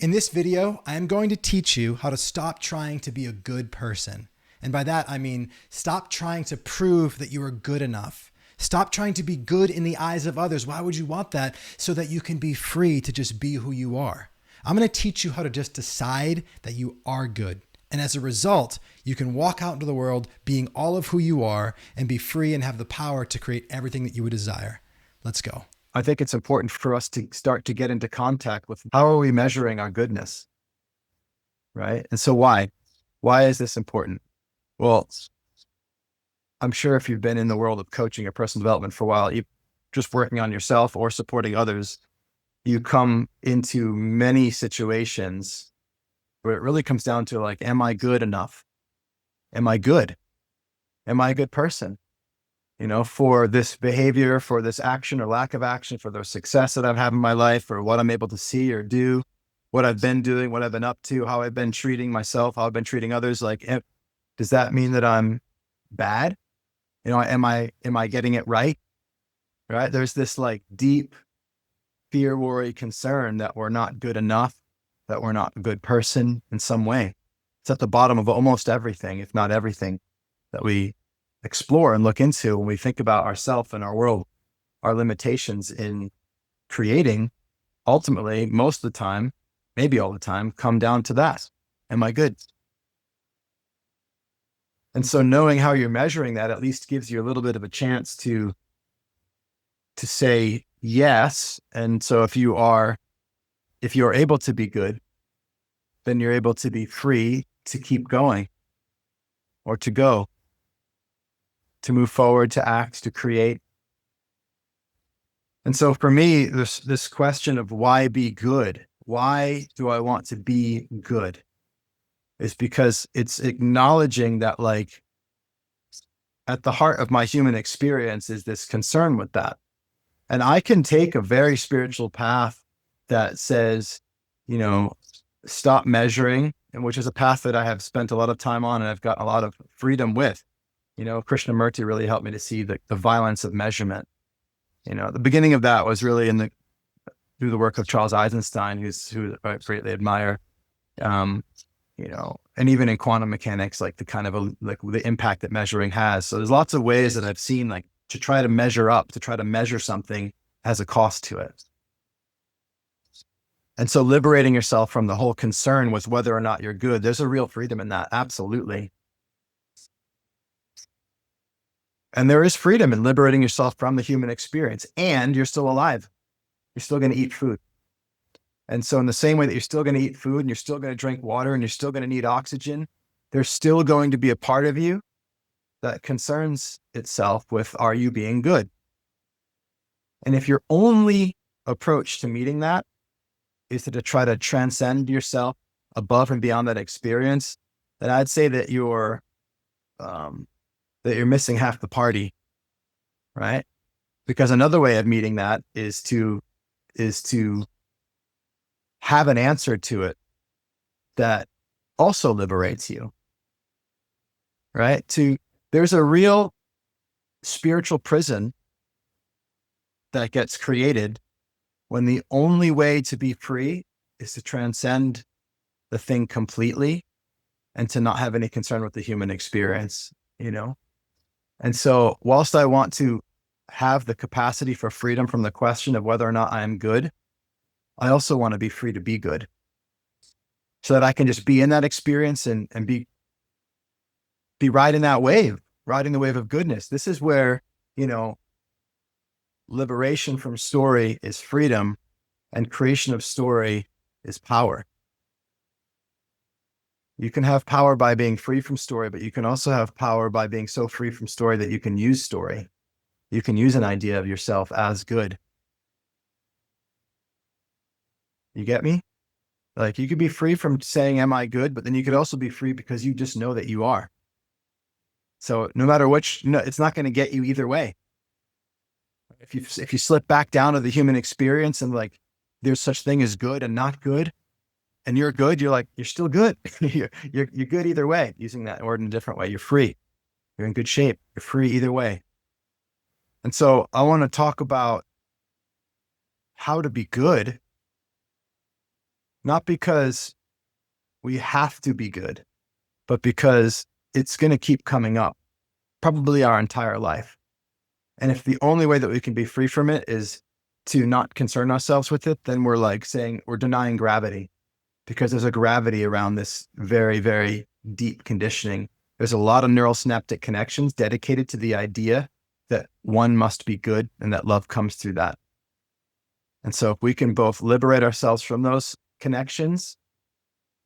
In this video, I am going to teach you how to stop trying to be a good person. And by that, I mean stop trying to prove that you are good enough. Stop trying to be good in the eyes of others. Why would you want that? So that you can be free to just be who you are. I'm going to teach you how to just decide that you are good. And as a result, you can walk out into the world being all of who you are and be free and have the power to create everything that you would desire. Let's go. I think it's important for us to start to get into contact with how are we measuring our goodness, right? And so why is this important? Well, I'm sure if you've been in the world of coaching or personal development for a while, you just working on yourself or supporting others, you come into many situations where it really comes down to like, am I good enough? Am I good? Am I a good person? For this behavior, for this action or lack of action, for the success that I've had in my life, or what I'm able to see or do, what I've been doing, what I've been up to, how I've been treating myself, how I've been treating others. Like, does that mean that I'm bad? Am I getting it right? Right? There's this like deep fear, worry, concern that we're not good enough, that we're not a good person in some way. It's at the bottom of almost everything, if not everything, that we explore and look into when we think about ourselves and our world. Our limitations in creating, ultimately, most of the time, maybe all the time, come down to that. Am I good? And so knowing how you're measuring that at least gives you a little bit of a chance to say yes. And so if you're able to be good, then you're able to be free to keep going or to go, to move forward, to act, to create. And so for me, this question of why be good, why do I want to be good, is because it's acknowledging that like at the heart of my human experience is this concern with that. And I can take a very spiritual path that says, stop measuring, and which is a path that I have spent a lot of time on and I've got a lot of freedom with. Krishnamurti really helped me to see the violence of measurement. The beginning of that was really through the work of Charles Eisenstein, who I greatly admire. And even in quantum mechanics, like the kind of the impact that measuring has. So there's lots of ways that I've seen like to try to measure up, to try to measure something has a cost to it. And so liberating yourself from the whole concern with whether or not you're good, there's a real freedom in that. Absolutely. And there is freedom in liberating yourself from the human experience, and you're still alive. You're still going to eat food. And so in the same way that you're still going to eat food and you're still going to drink water and you're still going to need oxygen, there's still going to be a part of you that concerns itself with, are you being good? And if your only approach to meeting that is to try to transcend yourself above and beyond that experience, then I'd say that you're missing half the party, right? Because another way of meeting that is to have an answer to it that also liberates you, right? There's a real spiritual prison that gets created when the only way to be free is to transcend the thing completely and to not have any concern with the human experience, And so whilst I want to have the capacity for freedom from the question of whether or not I am good, I also want to be free to be good so that I can just be in that experience and be riding that wave, riding the wave of goodness. This is where, liberation from story is freedom and creation of story is power. You can have power by being free from story, but you can also have power by being so free from story that you can use story. You can use an idea of yourself as good. You get me? Like you could be free from saying, am I good? But then you could also be free because you just know that you are. So no matter which, it's not going to get you either way. If you slip back down to the human experience and like, there's such thing as good and not good, and you're good, you're still good. you're good either way, using that word in a different way. You're free. You're in good shape. You're free either way. And so I want to talk about how to be good not because we have to be good, but because it's going to keep coming up, probably our entire life. And if the only way that we can be free from it is to not concern ourselves with it, then we're like saying we're denying gravity, because there's a gravity around this very, very deep conditioning. There's a lot of neural synaptic connections dedicated to the idea that one must be good and that love comes through that. And so if we can both liberate ourselves from those connections,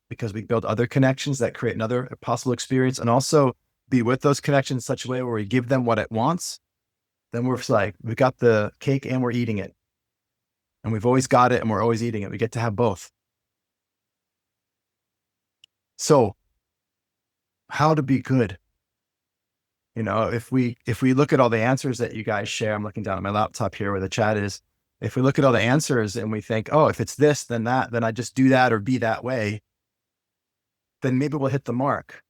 because we build other connections that create another possible experience, and also be with those connections in such a way where we give them what it wants, then we're like, we got the cake and we're eating it. And we've always got it and we're always eating it. We get to have both. So how to be good? You know, if we look at all the answers that you guys share, I'm looking down at my laptop here where the chat is. If we look at all the answers and we think, oh, if it's this, then that, then I just do that or be that way, then maybe we'll hit the mark.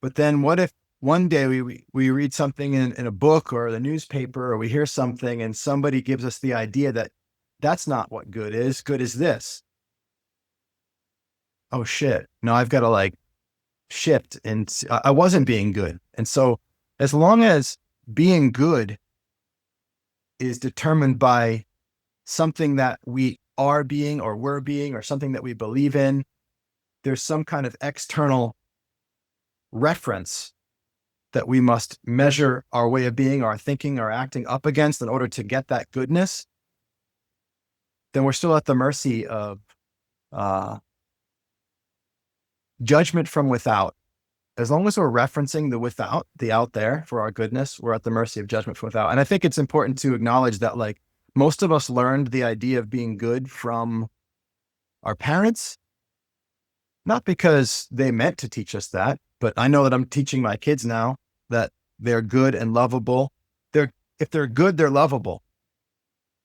But then what if one day we read something in a book or the newspaper, or we hear something and somebody gives us the idea that that's not what good is. Good is this. Oh shit. Now I've got to like shift, and I wasn't being good. And so as long as being good is determined by something that we are being or we're being or something that we believe in, there's some kind of external reference that we must measure our way of being, our thinking, our acting up against in order to get that goodness, then we're still at the mercy of judgment from without. As long as we're referencing the without, the out there for our goodness, we're at the mercy of judgment from without. And I think it's important to acknowledge that like most of us learned the idea of being good from our parents, not because they meant to teach us that, but I know that I'm teaching my kids now that they're good and lovable. If they're good, they're lovable.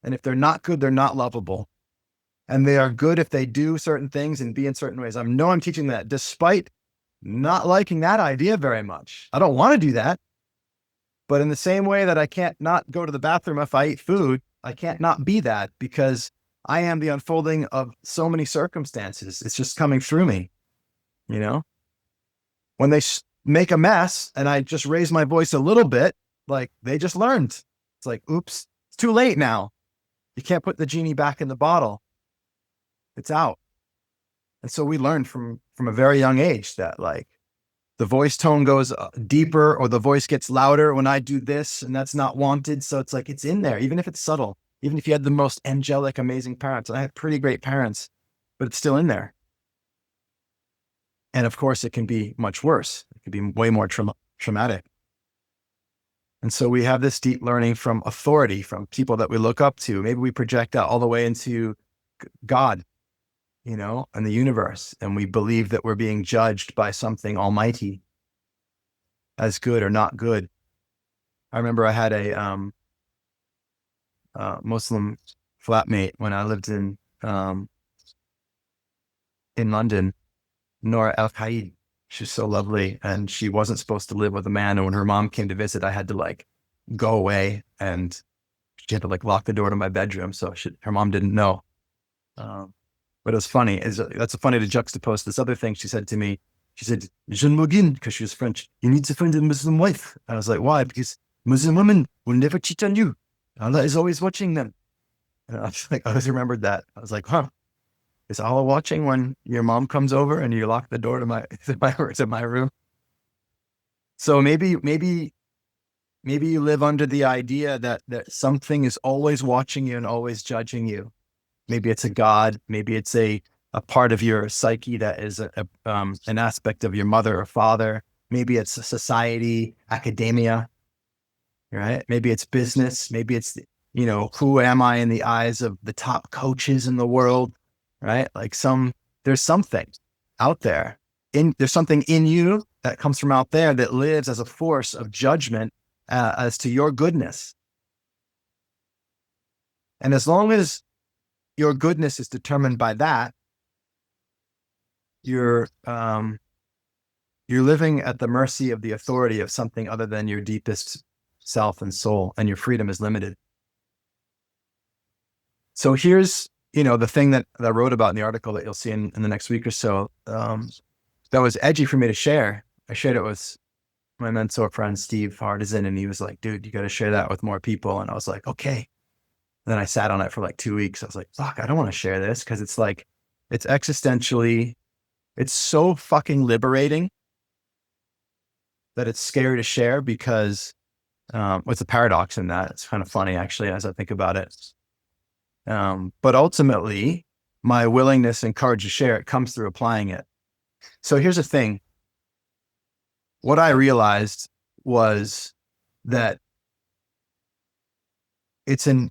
And if they're not good, they're not lovable. And they are good if they do certain things and be in certain ways. I know I'm teaching that despite not liking that idea very much. I don't want to do that. But in the same way that I can't not go to the bathroom if I eat food, I can't not be that, because I am the unfolding of so many circumstances. It's just coming through me, you know? When they make a mess and I just raise my voice a little bit, like they just learned. It's like, oops, it's too late now. You can't put the genie back in the bottle. It's out. And so we learned from a very young age that like the voice tone goes deeper or the voice gets louder when I do this, and that's not wanted. So it's like, it's in there, even if it's subtle, even if you had the most angelic, amazing parents. And I had pretty great parents, but it's still in there. And of course it can be much worse. It can be way more traumatic. And so we have this deep learning from authority, from people that we look up to. Maybe we project that all the way into God, you know, and the universe. And we believe that we're being judged by something almighty as good or not good. I remember I had a Muslim flatmate when I lived in London, Nora El-Qaid. She's so lovely. And she wasn't supposed to live with a man. And when her mom came to visit, I had to like go away, and she had to like lock the door to my bedroom. So her mom didn't know. But it was funny. That's funny to juxtapose this other thing she said to me. She said, Jean Mogin, because she was French, you need to find a Muslim wife. I was like, why? Because Muslim women will never cheat on you. Allah is always watching them. And I was like, I always remembered that. I was like, huh, is Allah watching when your mom comes over and you lock the door to my room? So maybe you live under the idea that something is always watching you and always judging you. Maybe it's a God, maybe it's a part of your psyche that is an aspect of your mother or father. Maybe it's a society, academia, right? Maybe it's business. Maybe it's, you know, who am I in the eyes of the top coaches in the world, right? Like there's something out there. There's something in you that comes from out there that lives as a force of judgment as to your goodness. And as long as your goodness is determined by that, you're living at the mercy of the authority of something other than your deepest self and soul, and your freedom is limited. So here's the thing that I wrote about in the article that you'll see in the next week or so, that was edgy for me to share. I shared it with my mentor friend, Steve Hardison, and he was like, dude, you got to share that with more people. And I was like, okay. And then I sat on it for like 2 weeks. I was like, fuck, I don't want to share this, because it's like, it's existentially, it's so fucking liberating that it's scary to share, because what's a paradox in that? It's kind of funny, actually, as I think about it. But ultimately, my willingness and courage to share it comes through applying it. So here's the thing. What I realized was that it's an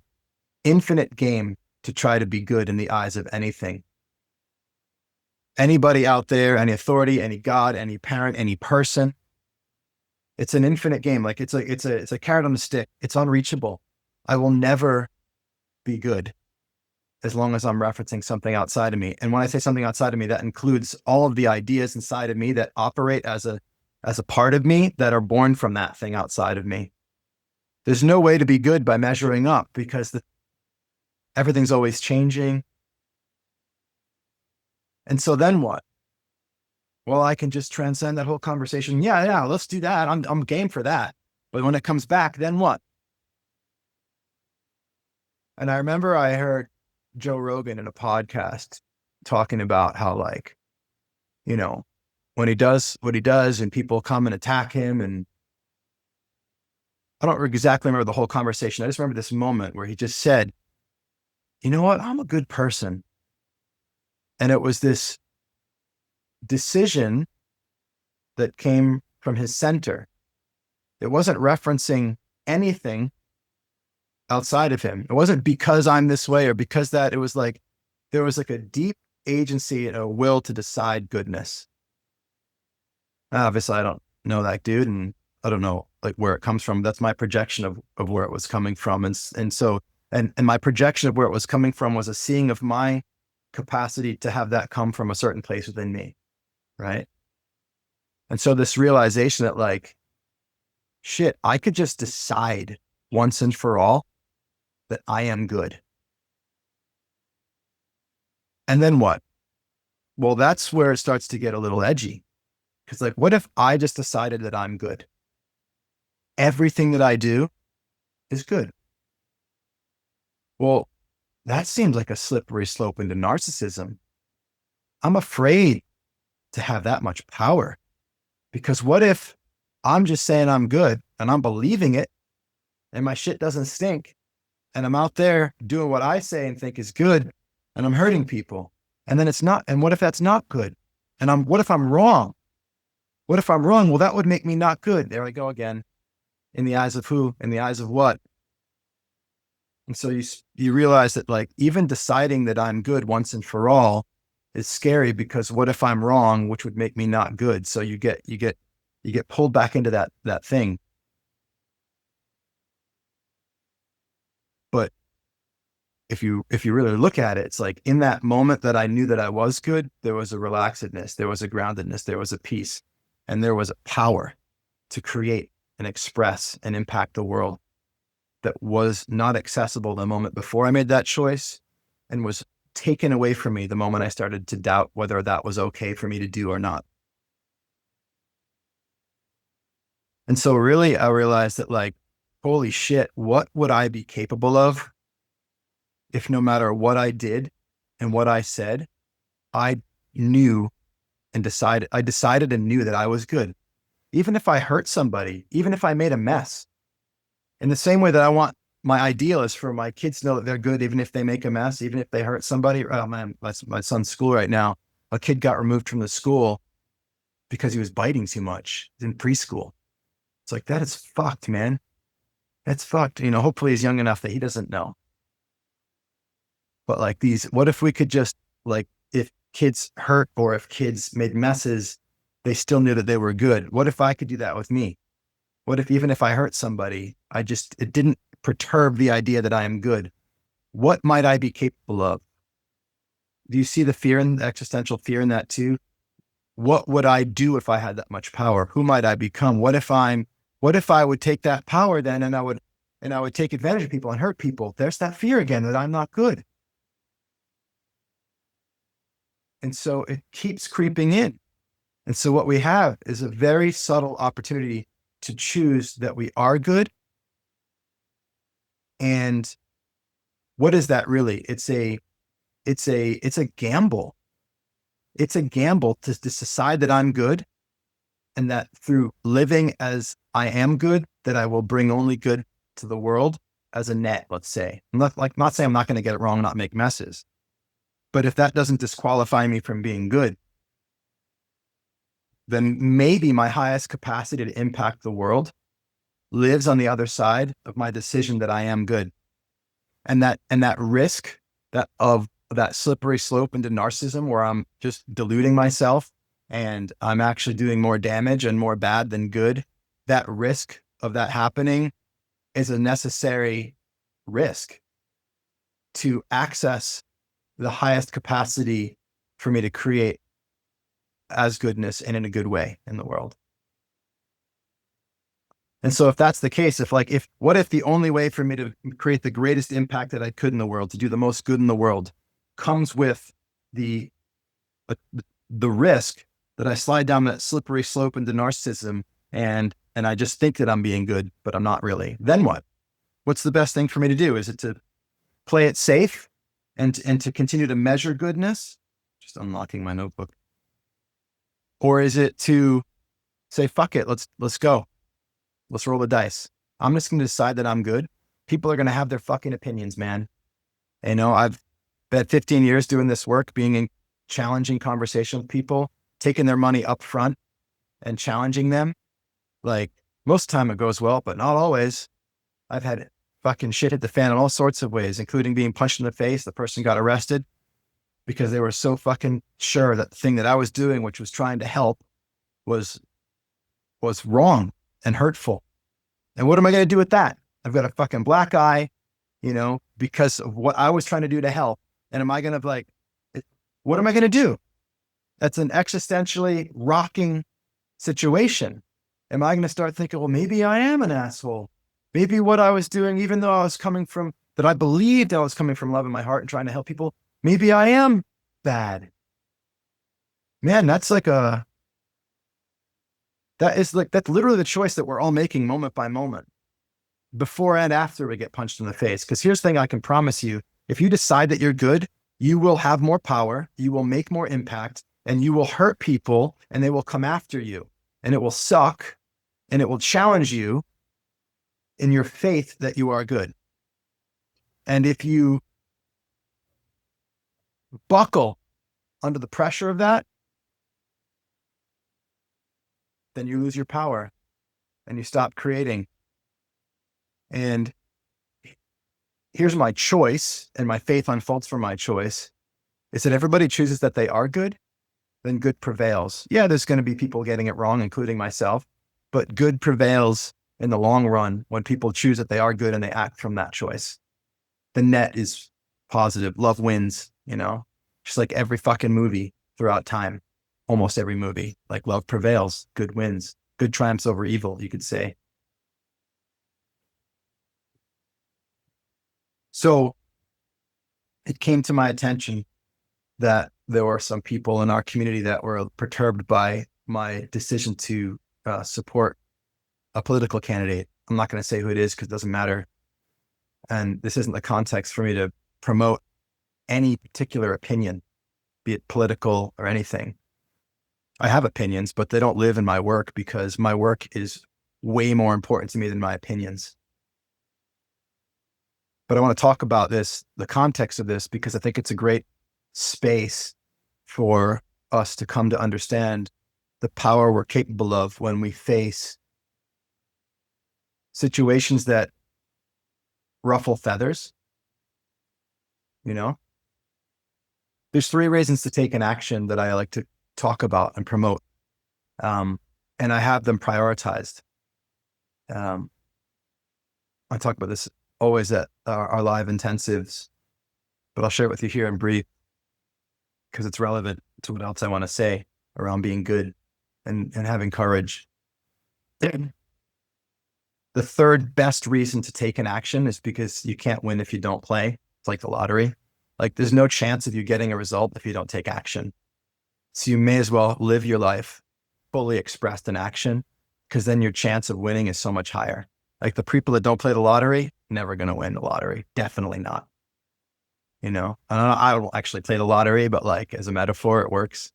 infinite game to try to be good in the eyes of anything. Anybody out there, any authority, any God, any parent, any person. It's an infinite game. Like it's a carrot on a stick. It's unreachable. I will never be good as long as I'm referencing something outside of me. And when I say something outside of me, that includes all of the ideas inside of me that operate as a part of me that are born from that thing outside of me. There's no way to be good by measuring up, because everything's always changing. And so then what? Well, I can just transcend that whole conversation. Yeah, let's do that. I'm game for that. But when it comes back, then what? And I remember I heard Joe Rogan in a podcast talking about how, like, when he does what he does and people come and attack him, and I don't exactly remember the whole conversation. I just remember this moment where he just said, you know what? I'm a good person. And it was this decision that came from his center. It wasn't referencing anything outside of him. It wasn't because I'm this way or because that. It was like, there was like a deep agency and a will to decide goodness. Obviously, I don't know that dude, and I don't know like where it comes from. That's my projection of where it was coming from. And my projection of where it was coming from was a seeing of my capacity to have that come from a certain place within me. Right. And so this realization that, like, shit, I could just decide once and for all that I am good. And then what? Well, that's where it starts to get a little edgy. Because, like, what if I just decided that I'm good? Everything that I do is good. Well, that seems like a slippery slope into narcissism. I'm afraid to have that much power, because what if I'm just saying I'm good and I'm believing it and my shit doesn't stink and I'm out there doing what I say and think is good and I'm hurting people, and then it's not. And what if that's not good? And what if I'm wrong? What if I'm wrong? Well, that would make me not good. There I go again. In the eyes of who? In the eyes of what? And so you realize that, like, even deciding that I'm good once and for all is scary, because what if I'm wrong, which would make me not good? So you get pulled back into that thing. But if you really look at it, it's like, in that moment that I knew that I was good, there was a relaxedness, there was a groundedness, there was a peace, and there was a power to create and express and impact the world that was not accessible the moment before I made that choice, and was taken away from me the moment I started to doubt whether that was okay for me to do or not. And so really, I realized that, like, holy shit, what would I be capable of if, no matter what I did and what I said, I knew and decided and knew that I was good. Even if I hurt somebody, even if I made a mess, in the same way that I want my ideal is for my kids to know that they're good, even if they make a mess, even if they hurt somebody. Oh man, my son's school right now, a kid got removed from the school because he was biting too much in preschool. It's like, that is fucked, man. That's fucked. Hopefully he's young enough that he doesn't know. But like, what if we could just, like, if kids hurt or if kids made messes, they still knew that they were good. What if I could do that with me? What if, even if I hurt somebody, it didn't perturb the idea that I am good? What might I be capable of? Do you see the fear and the existential fear in that too? What would I do if I had that much power? Who might I become? What if I would take that power then and I would take advantage of people and hurt people? There's that fear again that I'm not good. And so it keeps creeping in. And so what we have is a very subtle opportunity to choose that we are good. And what is that really? It's a gamble. It's a gamble to decide that I'm good, and that through living as I am good, that I will bring only good to the world as a net, let's say. I'm not saying I'm not going to get it wrong, not make messes. But if that doesn't disqualify me from being good, then maybe my highest capacity to impact the world lives on the other side of my decision that I am good. And that risk of that slippery slope into narcissism, where I'm just deluding myself and I'm actually doing more damage and more bad than good, that risk of that happening is a necessary risk to access the highest capacity for me to create as goodness and in a good way in the world. And so if that's the case, what if the only way for me to create the greatest impact that I could in the world, to do the most good in the world, comes with the risk that I slide down that slippery slope into narcissism and I just think that I'm being good, but I'm not really. Then what? What's the best thing for me to do? Is it to play it safe and to continue to measure goodness? Just unlocking my notebook. Or is it to say, fuck it, let's go. Let's roll the dice. I'm just going to decide that I'm good. People are going to have their fucking opinions, man. You know, I've been 15 years doing this work, being in challenging conversation with people, taking their money up front and challenging them. Like, most of the time it goes well, but not always. I've had fucking shit hit the fan in all sorts of ways, including being punched in the face. The person got arrested because they were so fucking sure that the thing that I was doing, which was trying to help, was wrong and hurtful. And what am I going to do with that? I've got a fucking black eye, you know, because of what I was trying to do to help. And am I going to what am I going to do? That's an existentially rocking situation. Am I going to start thinking, well, maybe I am an asshole. Maybe what I was doing, even though I believed I was coming from love in my heart and trying to help people, maybe I am bad. Man, that's literally the choice that we're all making moment by moment, before and after we get punched in the face. Because here's the thing I can promise you: if you decide that you're good, you will have more power, you will make more impact, and you will hurt people, and they will come after you, and it will suck, and it will challenge you in your faith that you are good. And if you buckle under the pressure of that, then you lose your power and you stop creating. And here's my choice, and my faith unfolds from my choice, is that everybody chooses that they are good, then good prevails. Yeah, there's going to be people getting it wrong, including myself, but good prevails in the long run when people choose that they are good and they act from that choice. The net is positive. Love wins, you know, just like every fucking movie throughout time. Almost every movie, like love prevails, good wins, good triumphs over evil, you could say. So it came to my attention that there were some people in our community that were perturbed by my decision to support a political candidate. I'm not going to say who it is because it doesn't matter. And this isn't the context for me to promote any particular opinion, be it political or anything. I have opinions, but they don't live in my work because my work is way more important to me than my opinions. But I want to talk about this, the context of this, because I think it's a great space for us to come to understand the power we're capable of when we face situations that ruffle feathers. You know, there's 3 reasons to take an action that I like to talk about and promote. And I have them prioritized. I talk about this always at our live intensives, but I'll share it with you here in brief because it's relevant to what else I want to say around being good and having courage. The 3rd best reason to take an action is because you can't win if you don't play. It's like the lottery. Like, there's no chance of you getting a result if you don't take action. So you may as well live your life fully expressed in action, because then your chance of winning is so much higher. Like the people that don't play the lottery, never going to win the lottery. Definitely not. I don't actually play the lottery, but like as a metaphor, it works.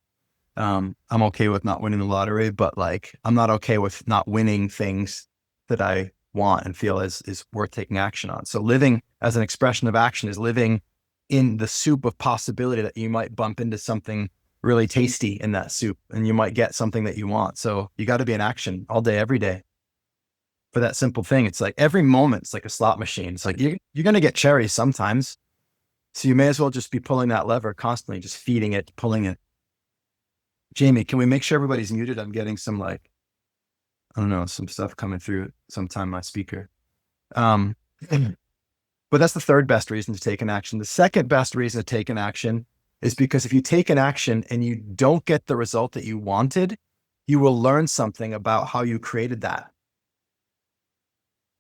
I'm okay with not winning the lottery, but like, I'm not okay with not winning things that I want and feel is worth taking action on. So living as an expression of action is living in the soup of possibility that you might bump into something really tasty in that soup and you might get something that you want. So you got to be in action all day, every day for that simple thing. It's like every moment, it's like a slot machine. It's like you're going to get cherries sometimes. So you may as well just be pulling that lever constantly, just feeding it, pulling it. Jamie, can we make sure everybody's muted? I'm getting some like, I don't know, some stuff coming through sometime my speaker. But that's the third best reason to take an action. The second best reason to take an action is because if you take an action and you don't get the result that you wanted, you will learn something about how you created that.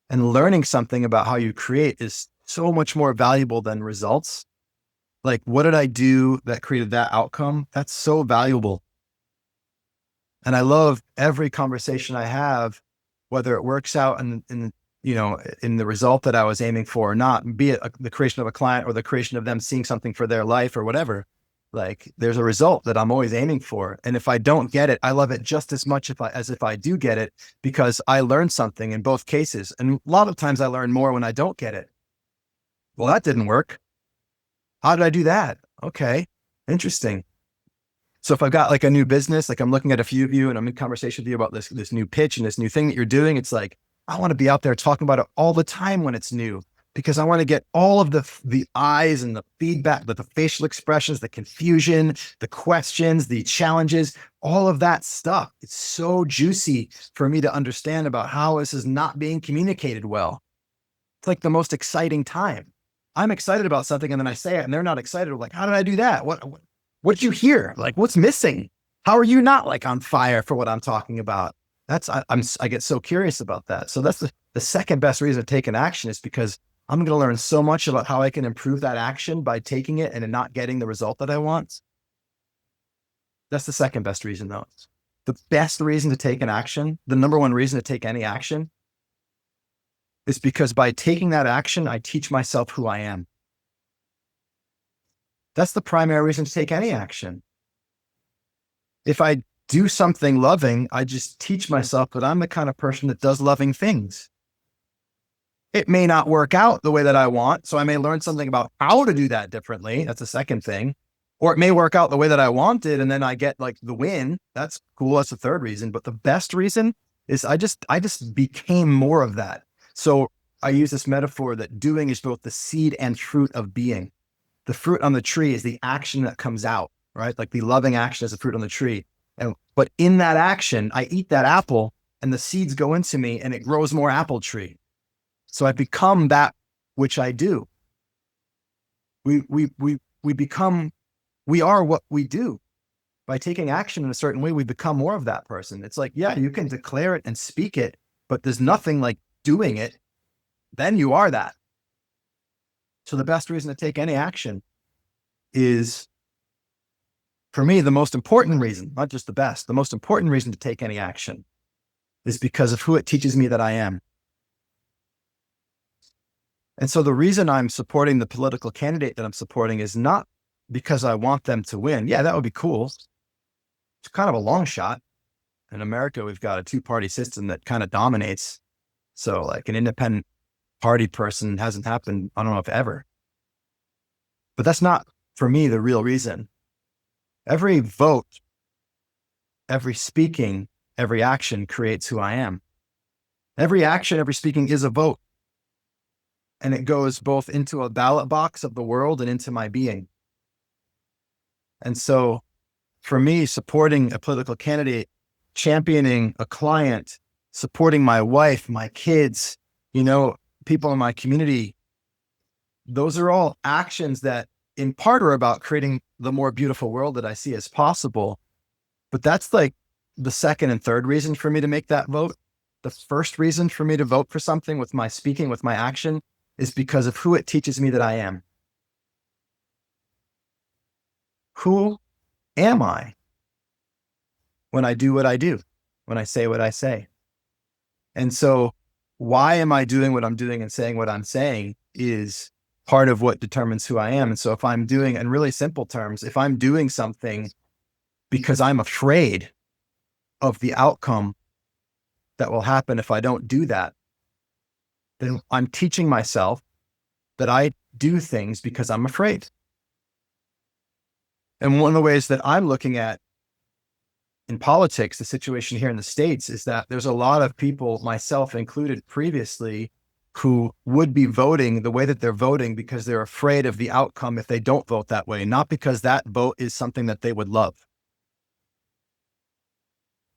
And learning something about how you create is so much more valuable than results. Like, what did I do that created that outcome? That's so valuable. And I love every conversation I have, whether it works out in the result that I was aiming for or not, be it the creation of a client or the creation of them seeing something for their life or whatever. Like, there's a result that I'm always aiming for. And if I don't get it, I love it just as much as if I do get it, because I learned something in both cases. And a lot of times I learn more when I don't get it. Well, that didn't work. How did I do that? Okay, interesting. So if I've got like a new business, like I'm looking at a few of you and I'm in conversation with you about this new pitch and this new thing that you're doing, it's like, I want to be out there talking about it all the time when it's new, because I want to get all of the eyes and the feedback, the facial expressions, the confusion, the questions, the challenges, all of that stuff. It's so juicy for me to understand about how this is not being communicated well. It's like the most exciting time. I'm excited about something and then I say it and they're not excited. I'm like, how did I do that? What did you hear? Like, what's missing? How are you not like on fire for what I'm talking about? I get so curious about that. So that's the second best reason to take an action, is because I'm going to learn so much about how I can improve that action by taking it and not getting the result that I want. That's the second best reason though. The best reason to take an action, the number one reason to take any action, is because by taking that action, I teach myself who I am. That's the primary reason to take any action. If I do something loving, I just teach myself that I'm the kind of person that does loving things. It may not work out the way that I want, so I may learn something about how to do that differently. That's the second thing. Or it may work out the way that I wanted, and then I get like the win. That's cool. That's the third reason. But the best reason is I just became more of that. So I use this metaphor that doing is both the seed and fruit of being. The fruit on the tree is the action that comes out, right? Like the loving action is the fruit on the tree. But in that action, I eat that apple and the seeds go into me and it grows more apple tree. So I become that which I do. We are what we do. By taking action in a certain way, we become more of that person. It's like, yeah, you can declare it and speak it, but there's nothing like doing it. Then you are that. So the best reason to take any action is, for me, the most important reason, not just the best, the most important reason to take any action is because of who it teaches me that I am. And so the reason I'm supporting the political candidate that I'm supporting is not because I want them to win. Yeah, that would be cool. It's kind of a long shot. In America, we've got a two-party system that kind of dominates. So like an independent party person hasn't happened, I don't know if ever. But that's not, for me, the real reason. Every vote, every speaking, every action creates who I am. Every action, every speaking is a vote. And it goes both into a ballot box of the world and into my being. And so for me, supporting a political candidate, championing a client, supporting my wife, my kids, people in my community, those are all actions that in part are about creating the more beautiful world that I see as possible. But that's like the second and third reason for me to make that vote. The first reason for me to vote for something with my speaking, with my action, is because of who it teaches me that I am. Who am I? when I do what I do, when I say what I say. And so why am I doing what I'm doing and saying what I'm saying is part of what determines who I am. And so if I'm doing, in really simple terms, if I'm doing something because I'm afraid of the outcome that will happen if I don't do that, then I'm teaching myself that I do things because I'm afraid. And one of the ways that I'm looking at in politics, the situation here in the States, is that there's a lot of people, myself included previously, who would be voting the way that they're voting because they're afraid of the outcome if they don't vote that way, not because that vote is something that they would love.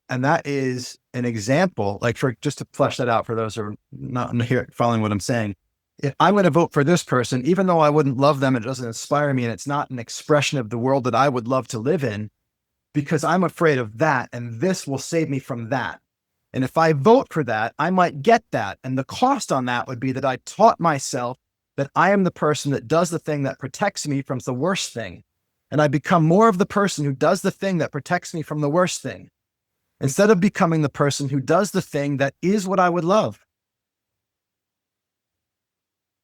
And that is an example, like for just to flesh that out for those who are not here following what I'm saying. If I'm going to vote for this person, even though I wouldn't love them, it doesn't inspire me, and it's not an expression of the world that I would love to live in, because I'm afraid of that, and this will save me from that. And if I vote for that, I might get that. And the cost on that would be that I taught myself that I am the person that does the thing that protects me from the worst thing. And I become more of the person who does the thing that protects me from the worst thing, instead of becoming the person who does the thing that is what I would love.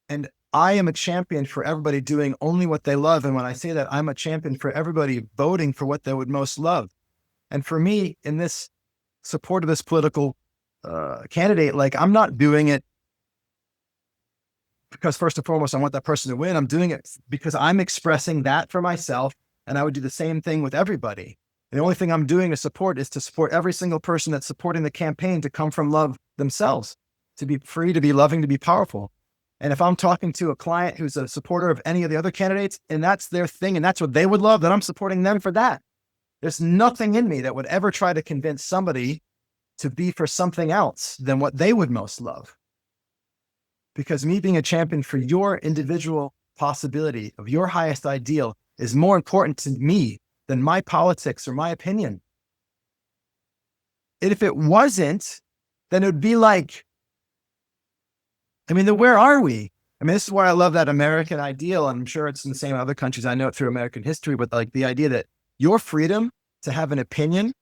And I am a champion for everybody doing only what they love. And when I say that, I'm a champion for everybody voting for what they would most love. And for me, in this support of this political candidate, like, I'm not doing it because first and foremost, I want that person to win. I'm doing it because I'm expressing that for myself. And I would do the same thing with everybody. The only thing I'm doing to support is to support every single person that's supporting the campaign to come from love themselves, to be free, to be loving, to be powerful. And if I'm talking to a client who's a supporter of any of the other candidates and that's their thing and that's what they would love, then I'm supporting them for that. There's nothing in me that would ever try to convince somebody to be for something else than what they would most love. Because me being a champion for your individual possibility of your highest ideal is more important to me than my politics or my opinion. And if it wasn't, then it would be like, then where are we? This is why I love that American ideal. I'm sure it's in the same other countries. I know it through American history, but like the idea that your freedom to have an opinion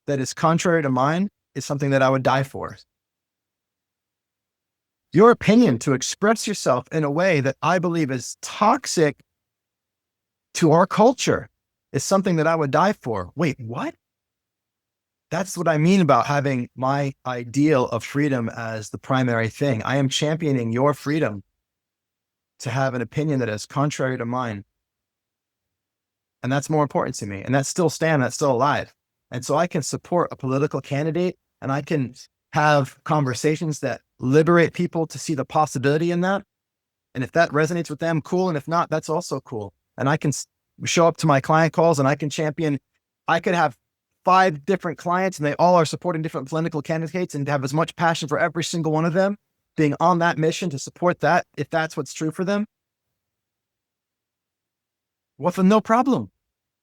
that is contrary to mine is something that I would die for. Your opinion to express yourself in a way that I believe is toxic to our culture is something that I would die for. Wait, what? That's what I mean about having my ideal of freedom as the primary thing. I am championing your freedom to have an opinion that is contrary to mine. And that's more important to me. And that's still alive. And so I can support a political candidate and I can have conversations that liberate people to see the possibility in that. And if that resonates with them, cool. And if not, that's also cool. And I can show up to my client calls and I can champion. I could have 5 different clients and they all are supporting different political candidates and have as much passion for every single one of them being on that mission to support that, if that's what's true for them. Well, then no problem,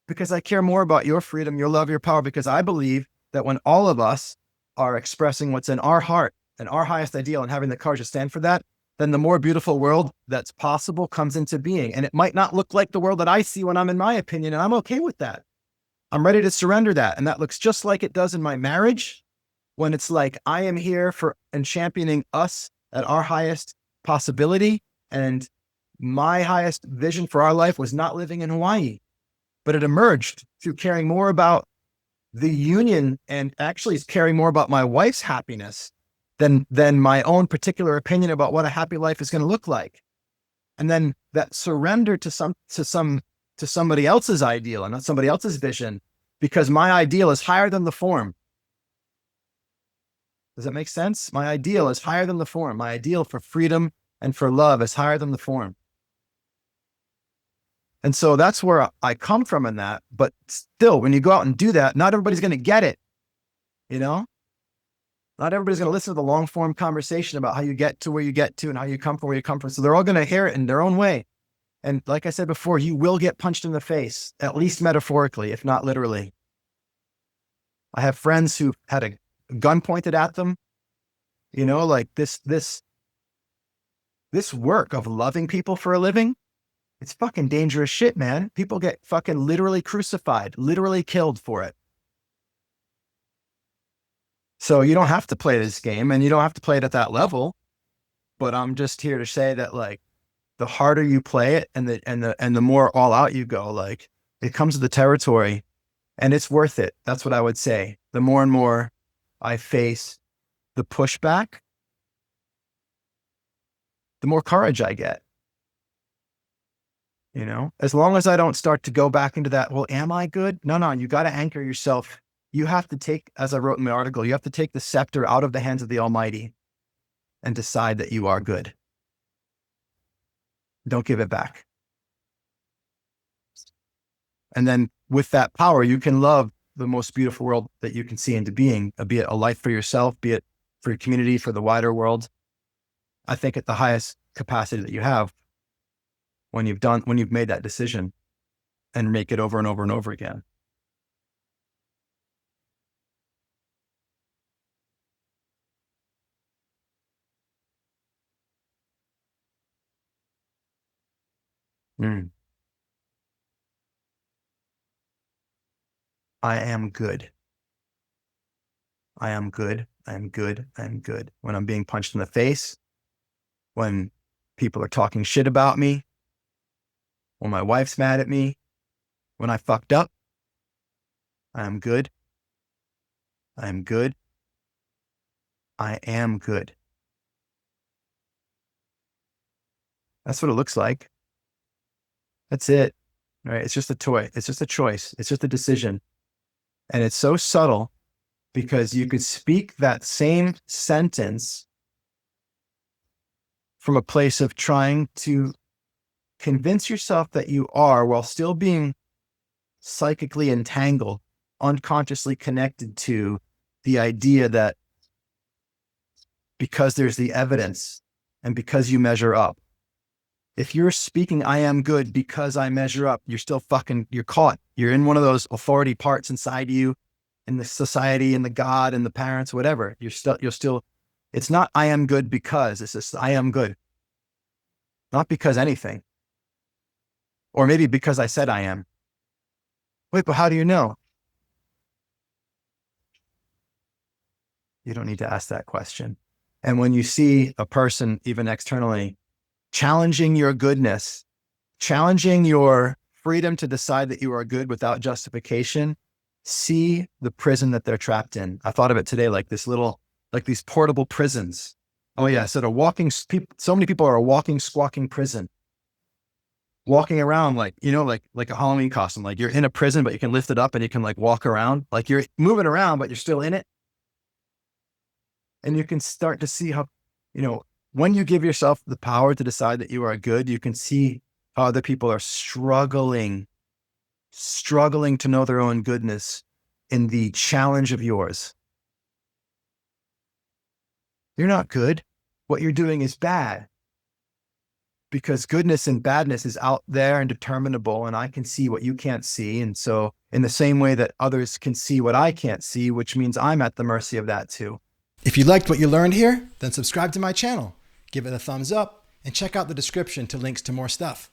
because I care more about your freedom, your love, your power, because I believe that when all of us are expressing what's in our heart and our highest ideal and having the courage to stand for that, then the more beautiful world that's possible comes into being. And it might not look like the world that I see when I'm in my opinion, and I'm okay with that. I'm ready to surrender that. And that looks just like it does in my marriage, when it's like, I am here for and championing us at our highest possibility. And my highest vision for our life was not living in Hawaii, but it emerged through caring more about the union and actually caring more about my wife's happiness than my own particular opinion about what a happy life is going to look like. And then that surrender to somebody else's ideal and not somebody else's vision, because my ideal is higher than the form. Does that make sense? My ideal is higher than the form. My ideal for freedom and for love is higher than the form. And so that's where I come from in that. But still, when you go out and do that, not everybody's going to get it. Not everybody's going to listen to the long form conversation about how you get to where you get to and how you come from where you come from. So they're all going to hear it in their own way. And like I said before, you will get punched in the face, at least metaphorically, if not literally. I have friends who had a gun pointed at them, like this work of loving people for a living. It's fucking dangerous shit, man. People get fucking literally crucified, literally killed for it. So you don't have to play this game and you don't have to play it at that level. But I'm just here to say that, like, the harder you play it and the more all out you go, like, it comes with the territory and it's worth it. That's what I would say. The more and more I face the pushback, the more courage I get. You know, as long as I don't start to go back into that, well, am I good? No, you got to anchor yourself. You have to take, as I wrote in my article, you have to take the scepter out of the hands of the Almighty and decide that you are good. Don't give it back. And then with that power, you can love the most beautiful world that you can see into being, be it a life for yourself, be it for your community, for the wider world. I think at the highest capacity that you have, when you've made that decision and make it over and over and over again. I am good. I am good. I am good. I am good. When I'm being punched in the face, when people are talking shit about me, when my wife's mad at me, when I fucked up, I am good. I am good. I am good. That's what it looks like. That's it. Right? It's just a toy. It's just a choice. It's just a decision. And it's so subtle because you could speak that same sentence from a place of trying to convince yourself that you are, while still being psychically entangled, unconsciously connected to the idea that because there's the evidence and because you measure up, if you're speaking, I am good because I measure up, you're still you're caught. You're in one of those authority parts inside you, in the society, in the God, and the parents, whatever. You're still, it's not I am good because, it's just I am good. Not because anything. Or maybe because I said I am. Wait, but how do you know? You don't need to ask that question. And when you see a person, even externally, challenging your goodness, challenging your freedom to decide that you are good without justification, see the prison that they're trapped in. I thought of it today, like these portable prisons. Oh yeah, so so many people are a walking, squawking prison. Walking around like a Halloween costume. Like you're in a prison, but you can lift it up and you can like walk around. Like you're moving around, but you're still in it. And you can start to see how, when you give yourself the power to decide that you are good, you can see how other people are struggling to know their own goodness in the challenge of yours. You're not good. What you're doing is bad. Because goodness and badness is out there and determinable, and I can see what you can't see. And so in the same way that others can see what I can't see, which means I'm at the mercy of that too. If you liked what you learned here, then subscribe to my channel, give it a thumbs up, and check out the description to links to more stuff.